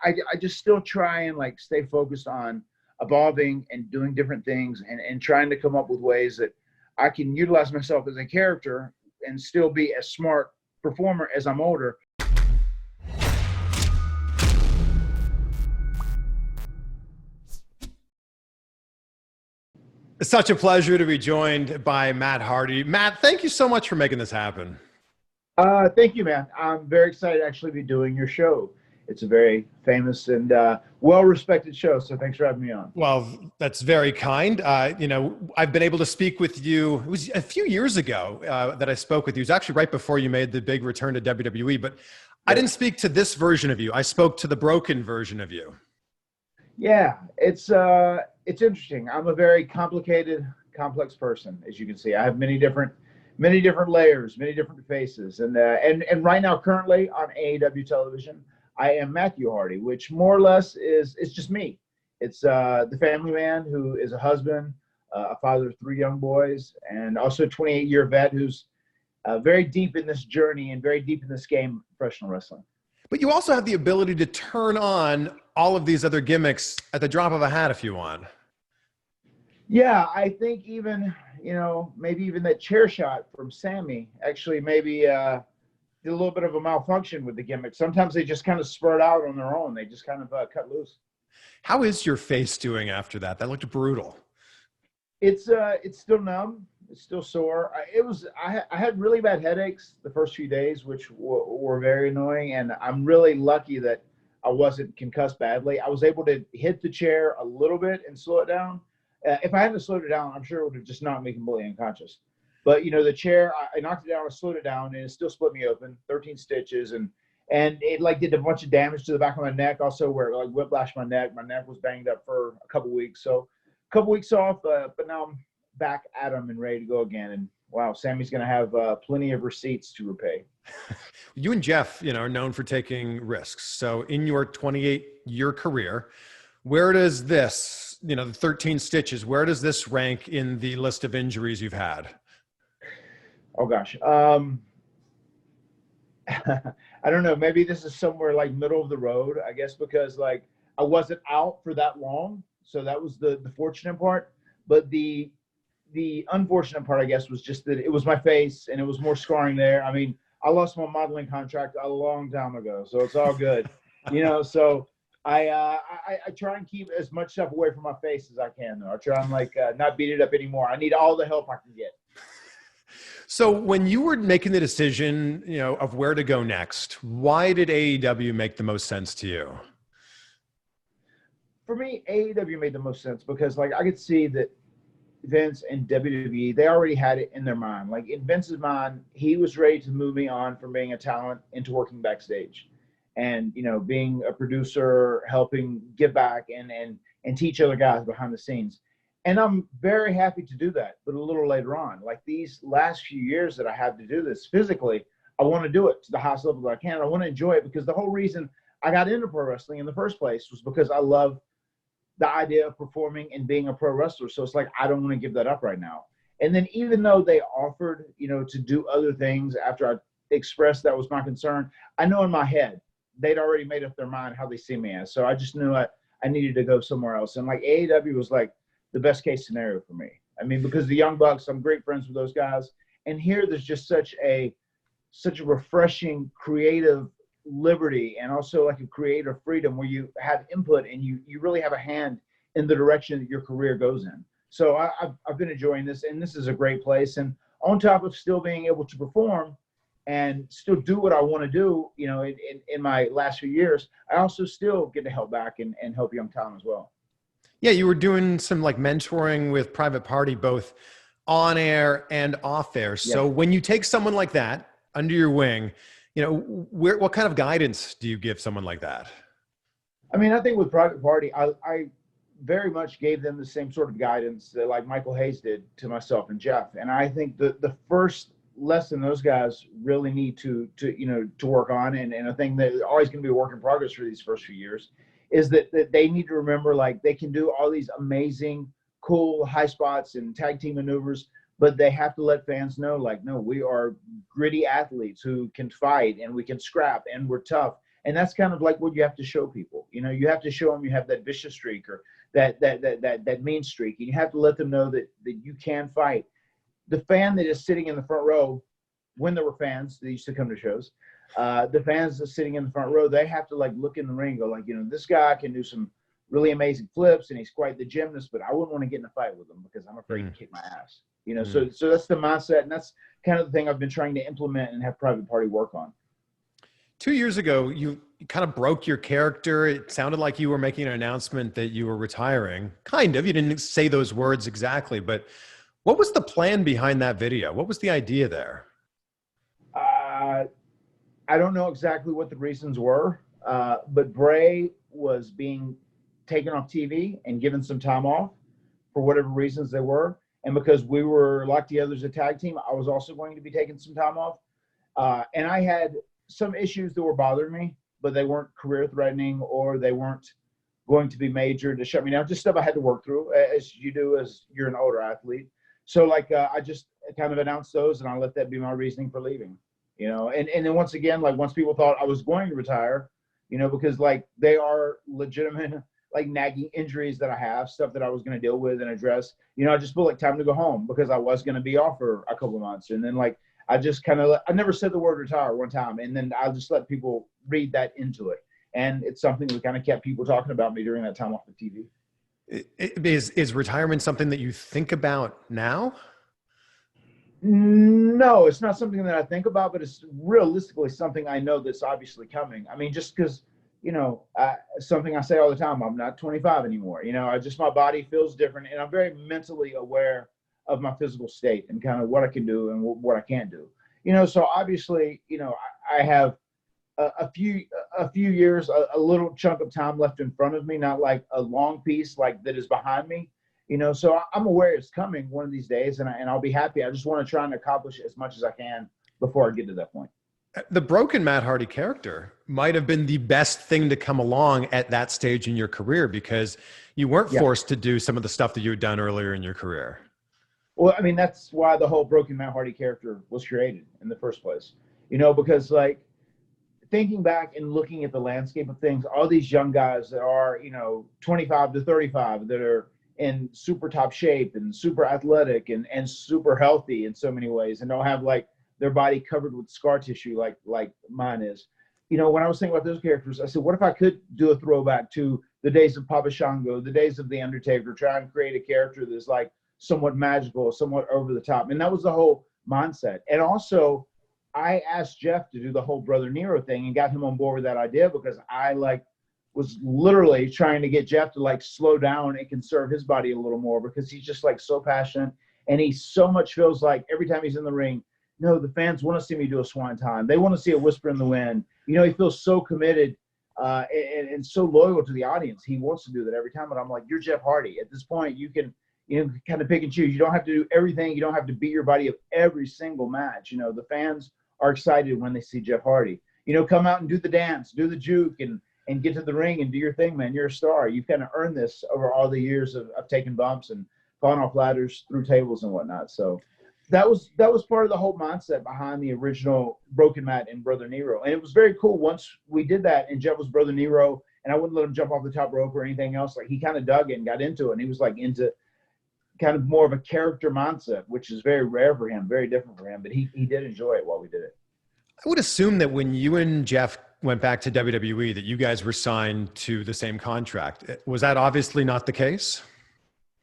I just still try and like stay focused on evolving and doing different things and trying to come up with ways that I can utilize myself as a character and still be a smart performer as I'm older. It's such a pleasure to be joined by Matt Hardy. Matt, thank you so much for making this happen. Thank you, man. I'm very excited to actually be doing your show. It's a very famous and well-respected show, so thanks for having me on. Well, that's very kind. I've been able to speak with you. It was a few years ago that I spoke with you. It was actually right before you made the big return to WWE, but I didn't speak to this version of you. I spoke to the broken version of you. Yeah, it's interesting. I'm a very complicated, complex person, as you can see. I have many different layers, many different faces, and right now, currently on AEW television, I am Matthew Hardy, which more or less is just me. It's the family man who is a husband, a father of 3 young boys, and also a 28-year vet who's very deep in this journey and very deep in this game of professional wrestling. But you also have the ability to turn on all of these other gimmicks at the drop of a hat if you want. Yeah, I think even, maybe even that chair shot from Sammy actually maybe did a little bit of a malfunction with the gimmick. Sometimes they just kind of spurt out on their own. They just kind of cut loose. How is your face doing after that? That looked brutal. It's still numb. It's still sore. I had really bad headaches the first few days, which were very annoying. And I'm really lucky that I wasn't concussed badly. I was able to hit the chair a little bit and slow it down. If I hadn't slowed it down, I'm sure it would have just knocked me completely unconscious. But, the chair, I knocked it down, I slowed it down, and it still split me open, 13 stitches. And it, like, did a bunch of damage to the back of my neck also, where it, like, whiplashed my neck. My neck was banged up for a couple weeks. So a couple weeks off, but now I'm back at them and ready to go again. And, wow, Sammy's going to have plenty of receipts to repay. You and Jeff, are known for taking risks. So in your 28-year career, where does this, the 13 stitches, where does this rank in the list of injuries you've had? Oh, gosh. I don't know. Maybe this is somewhere like middle of the road, I guess, because like I wasn't out for that long. So that was the fortunate part. But the unfortunate part, I guess, was just that it was my face and it was more scarring there. I mean, I lost my modeling contract a long time ago, so it's all good. So I try and keep as much stuff away from my face as I can, though. I try and not beat it up anymore. I need all the help I can get. So when you were making the decision, of where to go next, why did AEW make the most sense to you? For me, AEW made the most sense because I could see that Vince and WWE, they already had it in their mind. Like in Vince's mind, he was ready to move me on from being a talent into working backstage and, being a producer, helping give back and teach other guys behind the scenes. And I'm very happy to do that, but a little later on, like these last few years that I have to do this physically, I want to do it to the highest level that I can. I want to enjoy it because the whole reason I got into pro wrestling in the first place was because I love the idea of performing and being a pro wrestler. So it's like, I don't want to give that up right now. And then even though they offered, to do other things after I expressed that was my concern, I know in my head, they'd already made up their mind how they see me as. So I just knew I needed to go somewhere else. And like AEW was like the best case scenario for me. I mean, because the Young Bucks, I'm great friends with those guys. And here there's just such a refreshing, creative liberty and also like a creative freedom where you have input and you really have a hand in the direction that your career goes in. So I've been enjoying this, and this is a great place. And on top of still being able to perform and still do what I want to do, in my last few years, I also still get to help back and help young talent as well. Yeah, you were doing some mentoring with Private Party, both on air and off air. So when you take someone like that under your wing, what kind of guidance do you give someone like that? I mean, I think with Private Party, I very much gave them the same sort of guidance that like Michael Hayes did to myself and Jeff. And I think the first lesson those guys really need to work on, and a thing that is always going to be a work in progress for these first few years, is that they need to remember they can do all these amazing, cool high spots and tag team maneuvers, but they have to let fans know, no, we are gritty athletes who can fight and we can scrap and we're tough. And that's kind of like what you have to show people. You know, you have to show them you have that vicious streak or that mean streak, and you have to let them know that you can fight. The fan that is sitting in the front row, when there were fans that used to come to shows, the fans that are sitting in the front row, they have to like look in the ring, go like, you know, this guy can do some really amazing flips and he's quite the gymnast, but I wouldn't want to get in a fight with him because I'm afraid to kick my ass. You know, so that's the mindset, and that's kind of the thing I've been trying to implement and have Private Party work on. 2 years ago, you kind of broke your character. It sounded like you were making an announcement that you were retiring. Kind of. You didn't say those words exactly, but what was the plan behind that video? What was the idea there? I don't know exactly what the reasons were, but Bray was being taken off TV and given some time off for whatever reasons they were. And because we were locked together as a tag team, I was also going to be taking some time off. And I had some issues that were bothering me, but they weren't career threatening or they weren't going to be major to shut me down. Just stuff I had to work through, as you do as you're an older athlete. So like I just kind of announced those, and I let that be my reasoning for leaving. You know, and then once again, like once people thought I was going to retire, you know, because like they are legitimate, like nagging injuries that I have, stuff that I was going to deal with and address, you know, I just feel like time to go home because I was going to be off for a couple of months. And then like, I just kind of, I never said the word retire one time. And then I'll just let people read that into it. And it's something that kind of kept people talking about me during that time off the TV. Is retirement something that you think about now? No, it's not something that I think about, but it's realistically something I know that's obviously coming. I mean, just because, you know, something I say all the time, I'm not 25 anymore. You know, my body feels different, and I'm very mentally aware of my physical state and kind of what I can do and what I can't do. You know, so obviously, you know, I have a few years, a little chunk of time left in front of me, not like a long piece like that is behind me. You know, so I'm aware it's coming one of these days, and I'll be happy. I just want to try and accomplish as much as I can before I get to that point. The broken Matt Hardy character might have been the best thing to come along at that stage in your career because you weren't forced to do some of the stuff that you had done earlier in your career. Well, I mean, that's why the whole broken Matt Hardy character was created in the first place. You know, because like thinking back and looking at the landscape of things, all these young guys that are, you know, 25 to 35 that are in super top shape and super athletic and super healthy in so many ways, and don't have like their body covered with scar tissue like mine is. You know, when I was thinking about those characters, I said, what if I could do a throwback to the days of Papa Shango, the days of The Undertaker, try and create a character that's like somewhat magical, somewhat over the top. And that was the whole mindset. And also, I asked Jeff to do the whole Brother Nero thing and got him on board with that idea because I was literally trying to get Jeff to like slow down and conserve his body a little more because he's just like so passionate, and he so much feels like every time he's in the ring, no, the fans want to see me do a swanton. They want to see a whisper in the wind. You know, he feels so committed and so loyal to the audience. He wants to do that every time. But I'm like, you're Jeff Hardy. At this point, you can, you know, kind of pick and choose. You don't have to do everything. You don't have to beat your body up every single match. You know, the fans are excited when they see Jeff Hardy. You know, come out and do the dance, do the juke, and get to the ring and do your thing, man. You're a star. You've kind of earned this over all the years of taking bumps and falling off ladders through tables and whatnot. So that was part of the whole mindset behind the original Broken Matt and Brother Nero. And it was very cool once we did that and Jeff was Brother Nero and I wouldn't let him jump off the top rope or anything else. Like he kind of dug it and got into it. And he was like into kind of more of a character mindset, which is very rare for him, very different for him. But he did enjoy it while we did it. I would assume that when you and Jeff went back to WWE that you guys were signed to the same contract. Was that obviously not the case?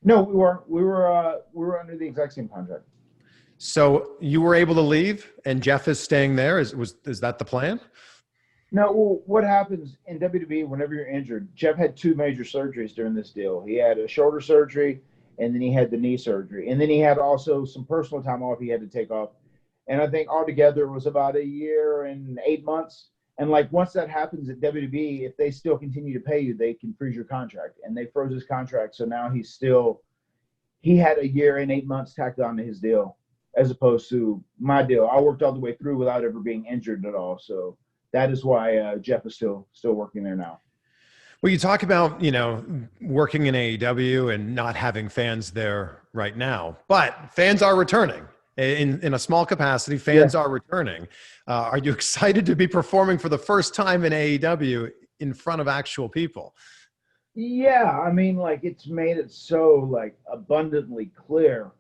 No, we were under the exact same contract. So you were able to leave and Jeff is staying there. Is that the plan? No, well, what happens in WWE whenever you're injured, Jeff had two major surgeries during this deal. He had a shoulder surgery and then he had the knee surgery. And then he had also some personal time off he had to take off. And I think altogether it was about 1 year and 8 months. And like once that happens at WWE, if they still continue to pay you, they can freeze your contract. And they froze his contract. So now he had 1 year and 8 months tacked on to his deal as opposed to my deal. I worked all the way through without ever being injured at all. So that is why Jeff is still working there now. Well, you talk about, you know, working in AEW and not having fans there right now, but fans are returning. in a small capacity. Yeah. Fans are returning. Are you excited to be performing for the first time in AEW in front of actual people? Yeah, I mean, like it's made it so like abundantly clear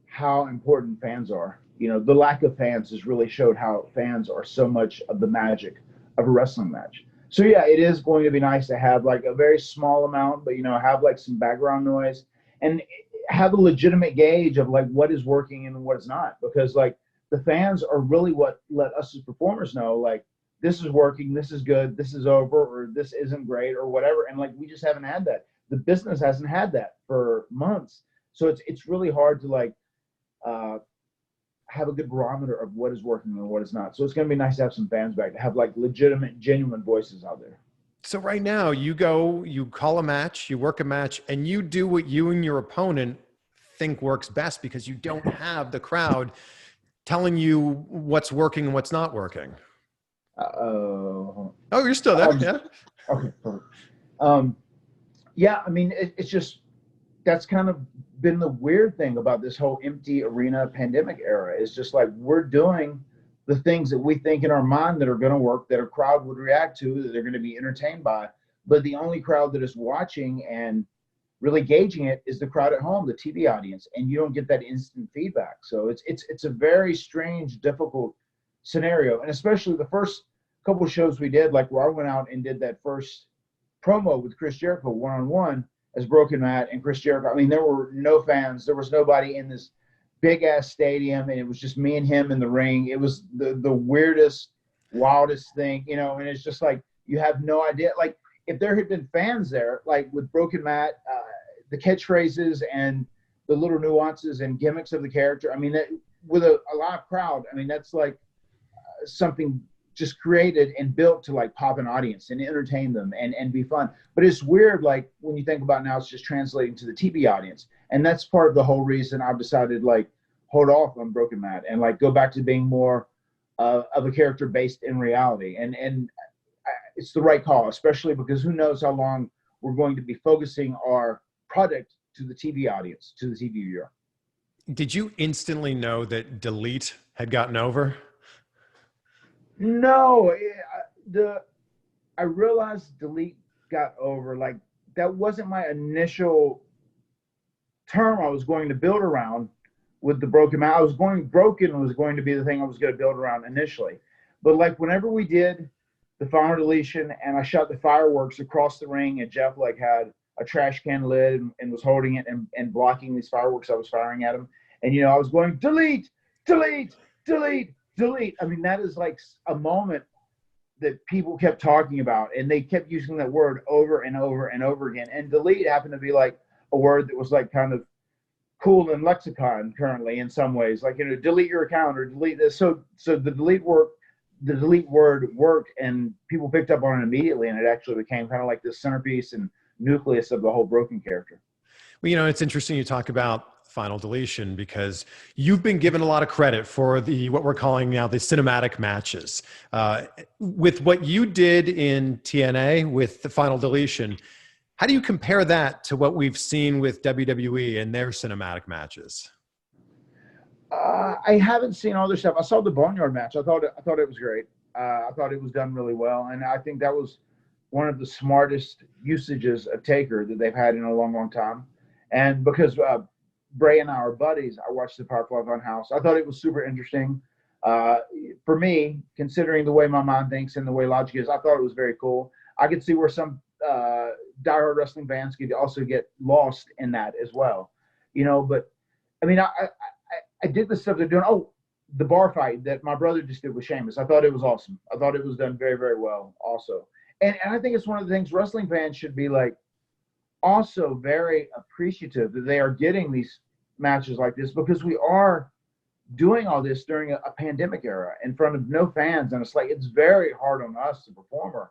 how important fans are. You know, the lack of fans has really showed how fans are so much of the magic of a wrestling match. So yeah, it is going to be nice to have like a very small amount, but you know, have like some background noise and have a legitimate gauge of like what is working and what is not. Because like the fans are really what let us as performers know like this is working, this is good, this is over, or this isn't great, or whatever. And like we just haven't had that. The business hasn't had that for months. So it's really hard to like uh, have a good barometer of what is working and what is not. So it's going to be nice to have some fans back, to have like legitimate, genuine voices out there. So right now you go, you call a match, you work a match, and you do what you and your opponent think works best because you don't have the crowd telling you what's working and what's not working. Oh, you're still there. Yeah. Okay. Perfect. Yeah. I mean, it's just, that's kind of been the weird thing about this whole empty arena pandemic era is just like we're doing the things that we think in our mind that are going to work, that a crowd would react to, that they're going to be entertained by. But the only crowd that is watching and really gauging it is the crowd at home, the TV audience, and you don't get that instant feedback. So it's a very strange, difficult scenario, and especially the first couple of shows we did, like where I went out and did that first promo with Chris Jericho one-on-one as Broken Matt and Chris Jericho. I mean, there were no fans. There was nobody in this big-ass stadium, and it was just me and him in the ring. It was the weirdest, wildest thing, you know, and it's just like you have no idea. Like, if there had been fans there, like with Broken Matt, the catchphrases and the little nuances and gimmicks of the character, I mean, that, with a live crowd, I mean, that's like something just created and built to like pop an audience and entertain them and be fun. But it's weird, like when you think about now, it's just translating to the TV audience. And that's part of the whole reason I've decided like hold off on Broken Matt and like go back to being more of a character based in reality. And it's the right call, especially because who knows how long we're going to be focusing our product to the TV audience, to the TV viewer. Did you instantly know that Delete had gotten over? No, I realized Delete got over. Like that wasn't my initial term I was going to build around with the Broken Matt. Broken was going to be the thing I was going to build around initially. But like whenever we did the Final Deletion and I shot the fireworks across the ring and Jeff like had a trash can lid and was holding it and blocking these fireworks I was firing at him. And, you know, I was going, delete, delete, delete, delete. I mean, that is like a moment that people kept talking about, and they kept using that word over and over and over again. And delete happened to be like a word that was like kind of cool in lexicon currently in some ways, like, you know, delete your account or delete this. So the delete word worked, and people picked up on it immediately, and it actually became kind of like the centerpiece and nucleus of the whole Broken character. Well, you know, it's interesting you talk about Final Deletion because you've been given a lot of credit for what we're calling now the cinematic matches. With what you did in TNA with the Final Deletion, how do you compare that to what we've seen with WWE and their cinematic matches? I haven't seen all their stuff. I saw the Boneyard match. I thought it was great. I thought it was done really well, and I think that was one of the smartest usages of Taker that they've had in a long, long time. And because Bray and I are buddies, I watched the Firefly Funhouse. I thought it was super interesting. For me, considering the way my mind thinks and the way logic is, I thought it was very cool. I could see where some diehard wrestling fans could also get lost in that as well, you know. But I mean, I did the stuff they're doing. Oh, the bar fight that my brother just did with Sheamus. I thought it was awesome. I thought it was done very, very well also. And I think it's one of the things wrestling fans should be like also very appreciative that they are getting these matches like this, because we are doing all this during a pandemic era in front of no fans. And it's like, it's very hard on us, the performer,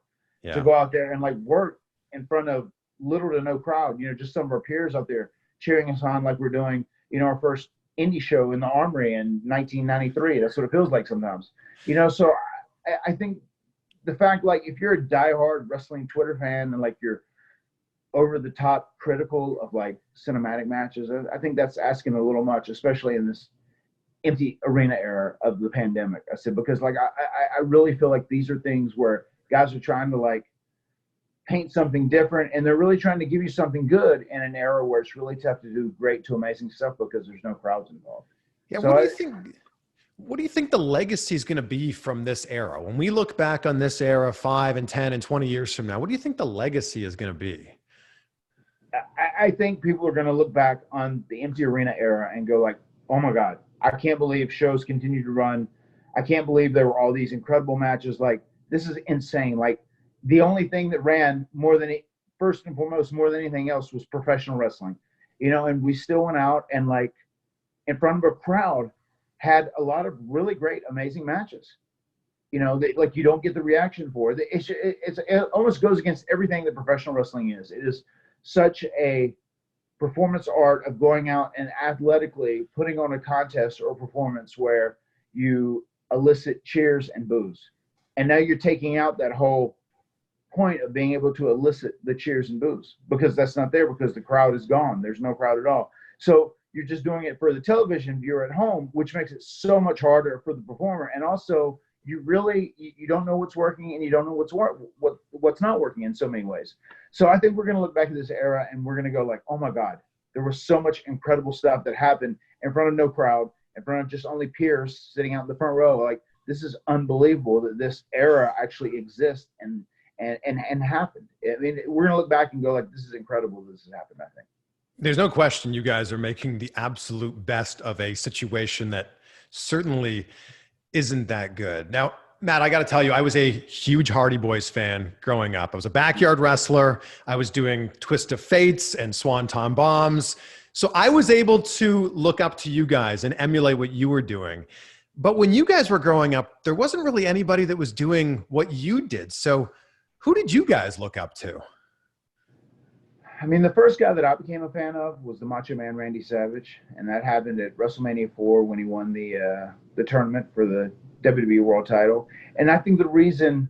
to go out there and like work in front of little to no crowd, you know, just some of our peers out there cheering us on like we're doing, you know, our first indie show in the Armory in 1993. That's what it feels like sometimes, you know. So I think the fact, like, if you're a diehard wrestling Twitter fan and like you're over the top critical of like cinematic matches, I think that's asking a little much, especially in this empty arena era of the pandemic. I said, because like I really feel like these are things where guys are trying to like paint something different, and they're really trying to give you something good in an era where it's really tough to do great to amazing stuff because there's no crowds involved. Yeah, So what do you think? What do you think the legacy is going to be from this era? When we look back on this era 5 and 10 and 20 years from now, what do you think the legacy is going to be? I think people are going to look back on the empty arena era and go like, oh my God, I can't believe shows continue to run. I can't believe there were all these incredible matches. Like, this is insane. Like, the only thing that ran more than first and foremost, more than anything else, was professional wrestling, and we still went out and like in front of a crowd had a lot of really great, amazing matches. Like you don't get the reaction for it. It almost goes against everything that professional wrestling is. It is such a performance art of going out and athletically putting on a contest or performance where you elicit cheers and boos. And now you're taking out that whole point of being able to elicit the cheers and boos, because that's not there, because the crowd is gone. There's no crowd at all. So you're just doing it for the television viewer at home, which makes it so much harder for the performer. And also you don't know what's working, and you don't know what's not working in so many ways. So I think we're going to look back at this era and we're going to go like, oh my God, there was so much incredible stuff that happened in front of no crowd, in front of just only peers sitting out in the front row. Like, this is unbelievable that this era actually exists and happened. I mean, we're going to look back and go like, this is incredible this has happened, I think. There's no question you guys are making the absolute best of a situation that certainly isn't that good. Now, Matt, I got to tell you, I was a huge Hardy Boys fan growing up. I was a backyard wrestler. I was doing Twist of Fates and Swanton Bombs. So I was able to look up to you guys and emulate what you were doing. But when you guys were growing up, there wasn't really anybody that was doing what you did. So who did you guys look up to? I mean, the first guy that I became a fan of was the Macho Man Randy Savage, and that happened at WrestleMania 4 when he won the tournament for the WWE World Title. And I think the reason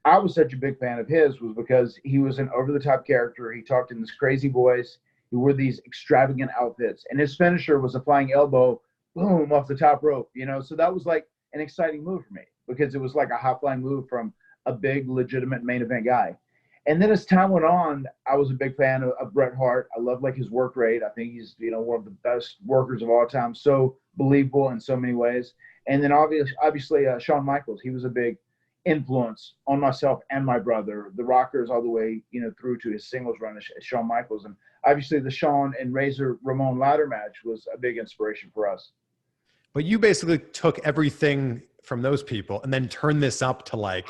I was such a big fan of his was because he was an over-the-top character. He talked in this crazy voice. He wore these extravagant outfits, and his finisher was a flying elbow, boom, off the top rope. So that was like an exciting move for me, because it was like a high-flying move from a big, legitimate main event guy. And then as time went on, I was a big fan of Bret Hart. I love like his work rate. I think he's, one of the best workers of all time. So believable in so many ways. And then obviously Shawn Michaels, he was a big influence on myself and my brother, the Rockers, all the way, through to his singles run as Shawn Michaels. And obviously the Shawn and Razor Ramon ladder match was a big inspiration for us. But you basically took everything from those people and then turned this up to like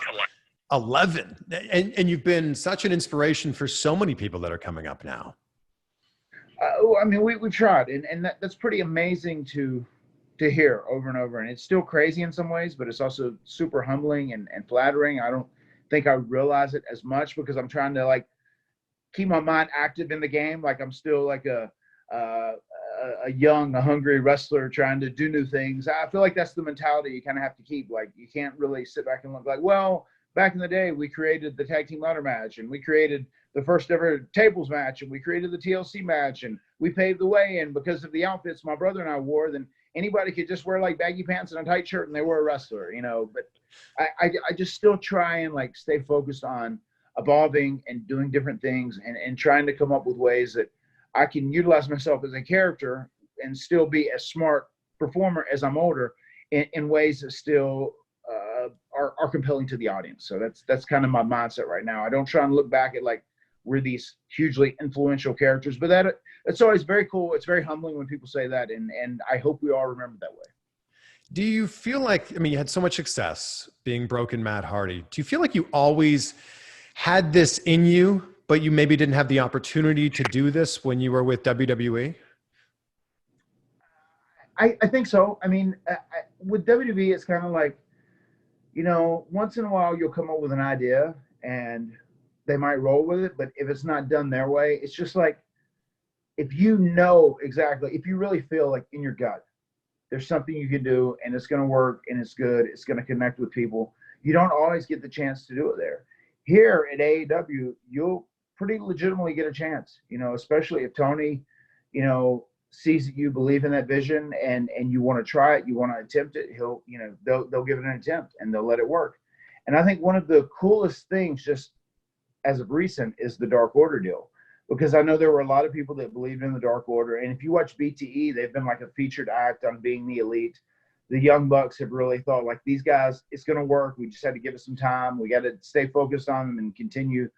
11, and you've been such an inspiration for so many people that are coming up now. I mean, we tried, and that's pretty amazing to hear over and over. And it's still crazy in some ways, but it's also super humbling and flattering. I don't think I realize it as much because I'm trying to like keep my mind active in the game. Like I'm still like a young, hungry wrestler trying to do new things. I feel like that's the mentality you kind of have to keep. Like you can't really sit back and look like, well, back in the day, we created the tag team ladder match, and we created the first ever tables match, and we created the TLC match, and we paved the way. And because of the outfits my brother and I wore, then anybody could just wear like baggy pants and a tight shirt and they were a wrestler, But I just still try and like stay focused on evolving and doing different things and trying to come up with ways that I can utilize myself as a character and still be a smart performer as I'm older in ways that still are compelling to the audience. So that's kind of my mindset right now. I don't try and look back at like we're these hugely influential characters, but that's always very cool. It's very humbling when people say that, and I hope we all remember that way. Do you feel like, I mean, you had so much success being Broken Matt Hardy. Do you feel like you always had this in you, but you maybe didn't have the opportunity to do this when you were with WWE? I think so. I mean, with WWE, it's kind of like, once in a while you'll come up with an idea and they might roll with it, but if it's not done their way, it's just like, if exactly, if you really feel like in your gut, there's something you can do and it's going to work and it's good, it's going to connect with people, you don't always get the chance to do it there. Here at AEW, you'll pretty legitimately get a chance, especially if Tony, sees that you believe in that vision and you want to try it, you want to attempt it, they'll give it an attempt and they'll let it work. And I think one of the coolest things, just as of recent, is the Dark Order deal, because I know there were a lot of people that believed in the Dark Order. And if you watch BTE, they've been like a featured act on Being the Elite. The Young Bucks have really thought, like, these guys, it's going to work. We just had to give it some time. We got to stay focused on them and continue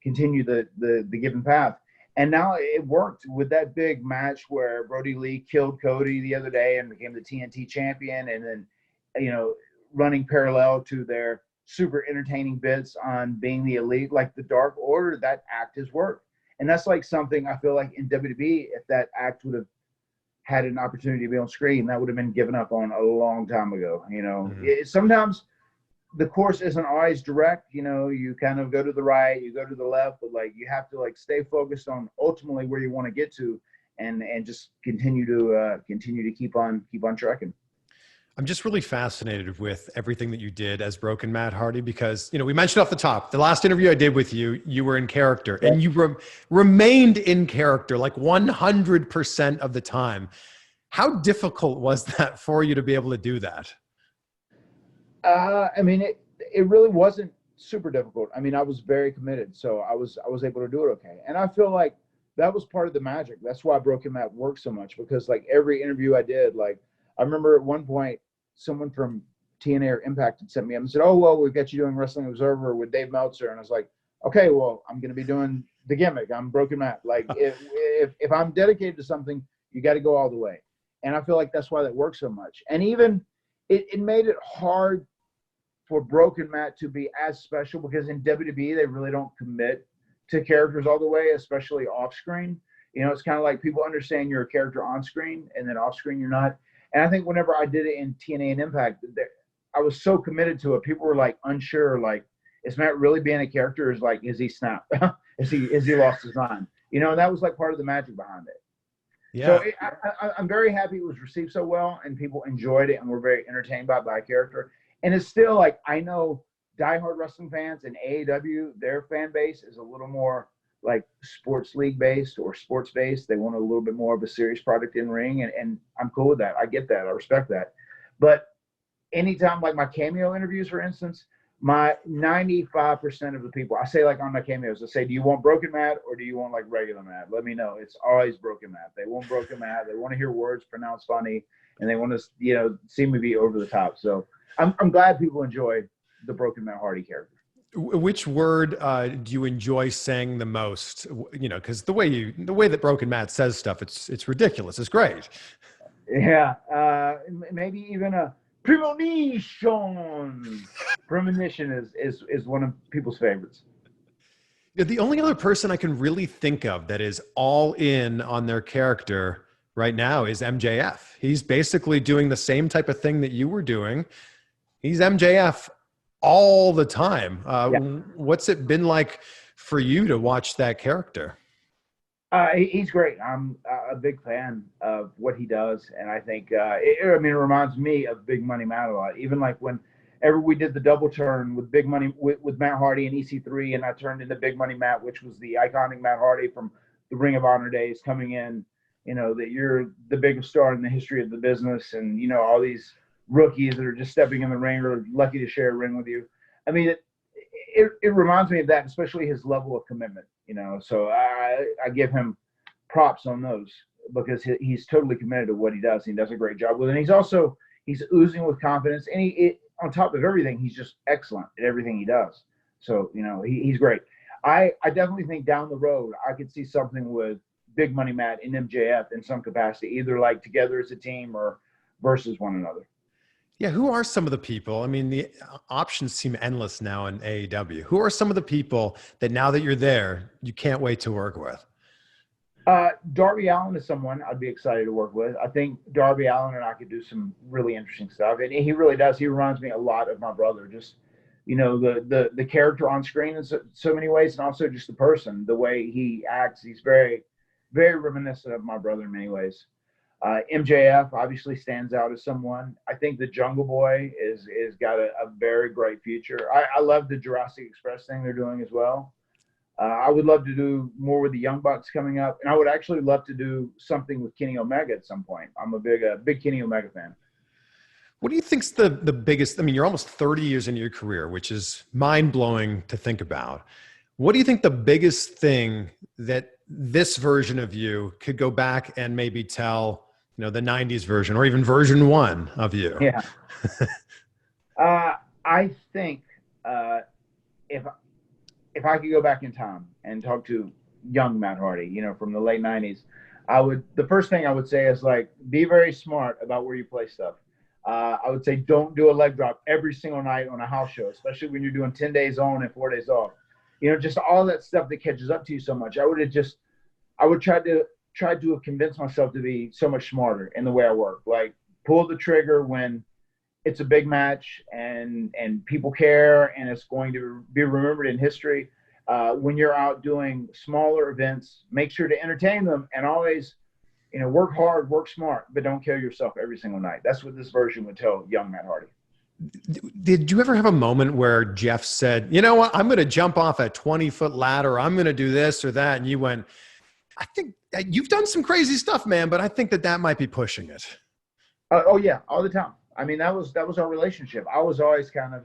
the given path. And now it worked with that big match where Brody Lee killed Cody the other day and became the TNT champion. And then, running parallel to their super entertaining bits on Being the Elite, like the Dark Order, that act has worked. And that's like something I feel like in WWE, if that act would have had an opportunity to be on screen, that would have been given up on a long time ago. Sometimes the course isn't always direct. You kind of go to the right, you go to the left, but like you have to like stay focused on ultimately where you want to get to, and just continue to keep on trekking. I'm just really fascinated with everything that you did as Broken Matt Hardy, because, we mentioned off the top, the last interview I did with you, you were in character, and you remained in character like 100% of the time. How difficult was that for you to be able to do that? It really wasn't super difficult. I was very committed, so I was able to do it okay. And I feel like that was part of the magic. That's why Broken Matt worked so much, because like every interview I did, like I remember at one point, someone from TNA or Impact had sent me up and said, "Oh, well, we've got you doing Wrestling Observer with Dave Meltzer." And I was like, okay, well, I'm going to be doing the gimmick. I'm Broken Matt. Like if I'm dedicated to something, you got to go all the way. And I feel like that's why that works so much. And even it made it hard for Broken Matt to be as special, because in WWE, they really don't commit to characters all the way, especially off screen. It's kind of like people understand you're a character on screen, and then off screen you're not. And I think whenever I did it in TNA and Impact, I was so committed to it. People were like unsure, like, is Matt really being a character? Is he snapped? is he lost his mind? And that was like part of the magic behind it. Yeah. So I'm very happy it was received so well, and people enjoyed it and were very entertained by a character. And it's still like, I know diehard wrestling fans and AEW, their fan base is a little more like sports league based or sports based. They want a little bit more of a serious product in ring, and I'm cool with that. I get that. I respect that. But anytime, like my cameo interviews, for instance, my 95% of the people, I say like on my cameos, I say, do you want Broken Matt or do you want like regular Matt? Let me know. It's always Broken Matt. They want Broken Matt. They want to hear words pronounced funny, and they want to, see me be over the top. So I'm glad people enjoy the Broken Matt Hardy character. Which word do you enjoy saying the most? Because the way that Broken Matt says stuff, it's ridiculous. It's great. Yeah, maybe even a premonition. Premonition is one of people's favorites. The only other person I can really think of that is all in on their character right now is MJF. He's basically doing the same type of thing that you were doing. He's MJF all the time. What's it been like for you to watch that character? He's great. I'm a big fan of what he does, and I think it reminds me of Big Money Matt a lot. Even like whenever we did the double turn with Big Money with Matt Hardy and EC3, and I turned into Big Money Matt, which was the iconic Matt Hardy from the Ring of Honor days, coming in, that you're the biggest star in the history of the business, and all these rookies that are just stepping in the ring or lucky to share a ring with you. It reminds me of that, especially his level of commitment, so I give him props on those, because he's totally committed to what he does. He does a great job with it. And he's oozing with confidence, and on top of everything, he's just excellent at everything he does. So, he's great. I definitely think down the road, I could see something with Big Money Matt and MJF in some capacity, either like together as a team or versus one another. Yeah, who are some of the people? The options seem endless now in AEW. Who are some of the people that now that you're there, you can't wait to work with? Darby Allin is someone I'd be excited to work with. I think Darby Allin and I could do some really interesting stuff. And he really does. He reminds me a lot of my brother. Just, the character on screen in so many ways, and also just the person, the way he acts. He's very, very reminiscent of my brother in many ways. MJF obviously stands out as someone. I think the Jungle Boy is got a very great future. I love the Jurassic Express thing they're doing as well. I would love to do more with the Young Bucks coming up, and I would actually love to do something with Kenny Omega at some point. I'm a big Kenny Omega fan. What do you think's the biggest? I mean, you're almost 30 years into your career, which is mind blowing to think about. What do you think the biggest thing that this version of you could go back and maybe tell, the 90s version or even version 1 of you? Yeah. I think if I could go back in time and talk to young Matt Hardy, from the late 90s, the first thing I would say is like, be very smart about where you play stuff. I would say don't do a leg drop every single night on a house show, especially when you're doing 10 days on and 4 days off. Just all that stuff that catches up to you so much. I would try to have convinced myself to be so much smarter in the way I work. Like, pull the trigger when it's a big match and people care and it's going to be remembered in history. When you're out doing smaller events, make sure to entertain them and always, work hard, work smart, but don't kill yourself every single night. That's what this version would tell young Matt Hardy. Did you ever have a moment where Jeff said, you know what, I'm going to jump off a 20-foot ladder, I'm going to do this or that, and you went, I think you've done some crazy stuff, man, but I think that might be pushing it? Oh yeah, all the time. I mean, that was our relationship. I was always kind of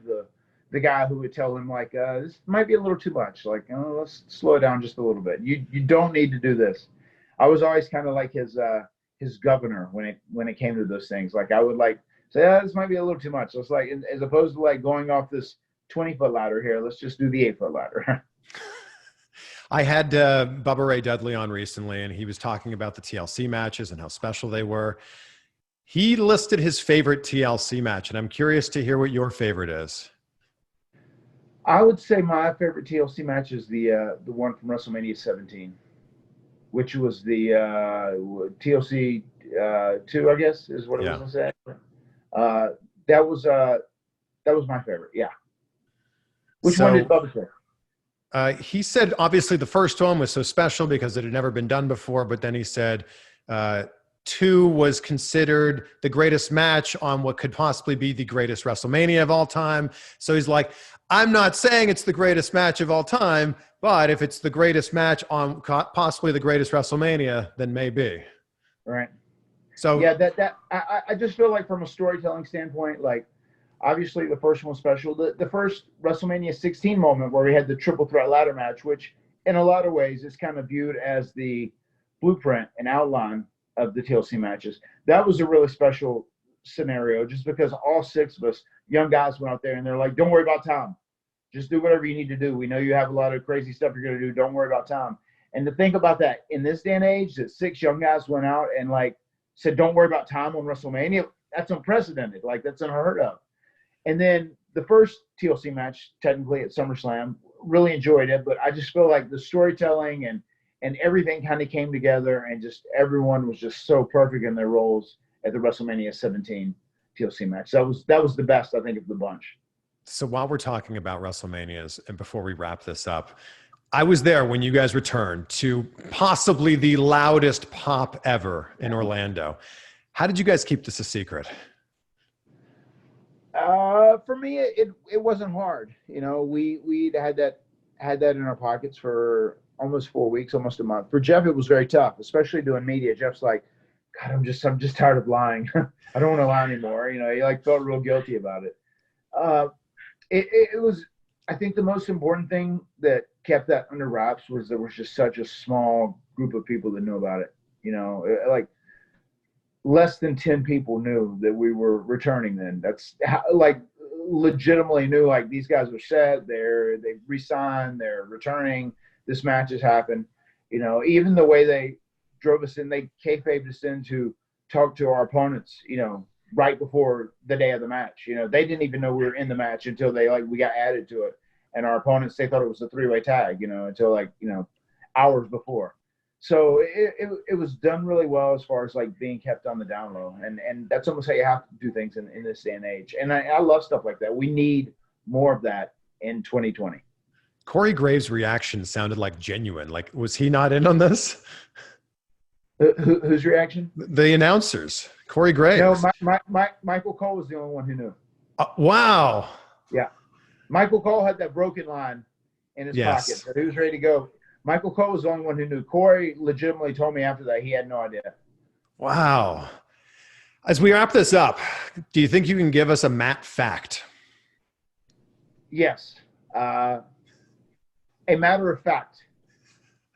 the guy who would tell him like, this might be a little too much. Like, let's slow it down just a little bit. You don't need to do this. I was always kind of like his governor when it came to those things. Like, I would like say, this might be a little too much. So it's like, as opposed to like going off this 20-foot ladder here, let's just do the 8-foot ladder. I had Bubba Ray Dudley on recently, and he was talking about the TLC matches and how special they were. He listed his favorite TLC match, and I'm curious to hear what your favorite is. I would say my favorite TLC match is the one from WrestleMania 17, which was the TLC 2, I guess, is what it was going to say. That was my favorite. Yeah. Which one did Bubba say? He said, obviously, the first one was so special because it had never been done before. But then he said 2 was considered the greatest match on what could possibly be the greatest WrestleMania of all time. So he's like, I'm not saying it's the greatest match of all time, but if it's the greatest match on possibly the greatest WrestleMania, then maybe. Right. So yeah, I just feel like from a storytelling standpoint, like obviously the first one was special. The first WrestleMania 16 moment where we had the triple threat ladder match, which in a lot of ways is kind of viewed as the blueprint and outline of the TLC matches. That was a really special scenario just because all 6 of us young guys went out there and they're like, don't worry about time. Just do whatever you need to do. We know you have a lot of crazy stuff you're going to do. Don't worry about time. And to think about that in this day and age, that 6 young guys went out and like said, don't worry about time on WrestleMania. That's unprecedented. Like, that's unheard of. And then the first TLC match, technically at SummerSlam, really enjoyed it. But I just feel like the storytelling and everything kind of came together and just everyone was just so perfect in their roles at the WrestleMania 17 TLC match. That was the best, I think, of the bunch. So while we're talking about WrestleManias, and before we wrap this up, I was there when you guys returned to possibly the loudest pop ever in Orlando. How did you guys keep this a secret? For me, it wasn't hard. We had that in our pockets for almost 4 weeks, almost a month. For Jeff, it was very tough, especially doing media. Jeff's like, God, I'm just tired of lying. I don't want to lie anymore. He like felt real guilty about it. It was, I think the most important thing that kept that under wraps was there was just such a small group of people that knew about it. Like less than 10 people knew that we were returning then. That's how, like, legitimately knew, like, these guys are set, they re-signed, they're returning, this match has happened. Even the way they drove us in, they kayfabed us in to talk to our opponents, right before the day of the match. They didn't even know we were in the match until we got added to it. And our opponents, they thought it was a 3-way tag, until hours before. So it was done really well as far as like being kept on the down low. And that's almost how you have to do things in this day and age. And I love stuff like that. We need more of that in 2020. Corey Graves' reaction sounded like genuine. Like, was he not in on this? Whose reaction? The announcers. Corey Graves. No, Michael Cole was the only one who knew. Wow. Yeah. Michael Cole had that broken line. in his Yes. pocket. So he was ready to go. Michael Cole was the only one who knew. Corey legitimately told me after that he had no idea. Wow. As we wrap this up, do you think you can give us a Matt fact? Yes. A matter of fact,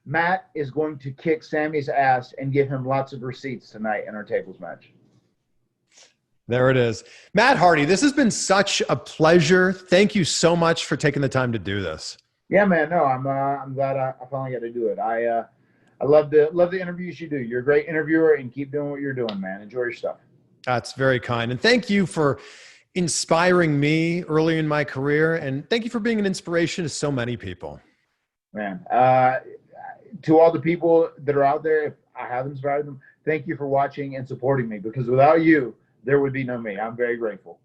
Matt is going to kick Sammy's ass and give him lots of receipts tonight in our tables match. There it is. Matt Hardy, this has been such a pleasure. Thank you so much for taking the time to do this. Yeah, man. No, I'm glad I finally got to do it. I love the interviews you do. You're a great interviewer, and keep doing what you're doing, man. Enjoy your stuff. That's very kind. And thank you for inspiring me early in my career. And thank you for being an inspiration to so many people. Man, to all the people that are out there, if I have inspired them, thank you for watching and supporting me, because without you, there would be no me. I'm very grateful.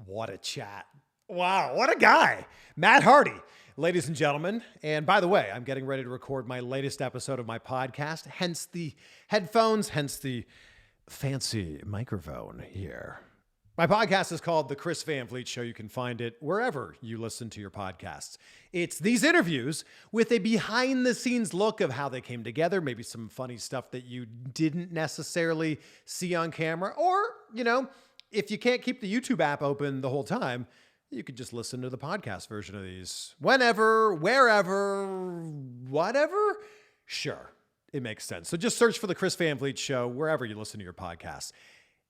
What a chat. Wow, what a guy. Matt Hardy, ladies and gentlemen. And by the way, I'm getting ready to record my latest episode of my podcast, hence the headphones, hence the fancy microphone here. My podcast is called The Chris Van Vliet Show. You can find it wherever you listen to your podcasts. It's these interviews with a behind-the-scenes look of how they came together, maybe some funny stuff that you didn't necessarily see on camera. Or, you know, if you can't keep the YouTube app open the whole time, you could just listen to the podcast version of these. Whenever, wherever, whatever. Sure, it makes sense. So just search for The Chris Van Vliet Show wherever you listen to your podcasts.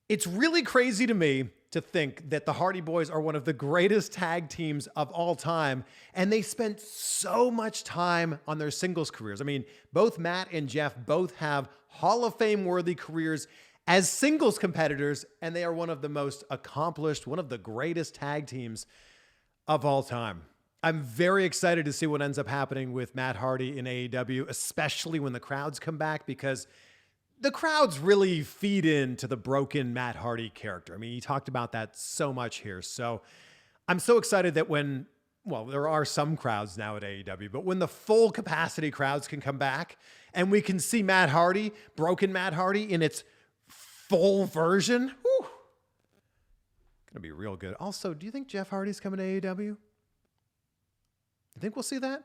It's really crazy to me to think that the Hardy Boys are one of the greatest tag teams of all time, and they spent so much time on their singles careers. I mean, both Matt and Jeff both have Hall of Fame-worthy careers as singles competitors, and they are one of the most accomplished, one of the greatest tag teams of all time. I'm very excited to see what ends up happening with Matt Hardy in AEW, especially when the crowds come back, because the crowds really feed into the broken Matt Hardy character. I mean, he talked about that so much here. So I'm so excited that there are some crowds now at AEW, but when the full capacity crowds can come back and we can see Matt Hardy, broken Matt Hardy in its full version, gonna be real good. Also, do you think Jeff Hardy's coming to AEW? You think we'll see that?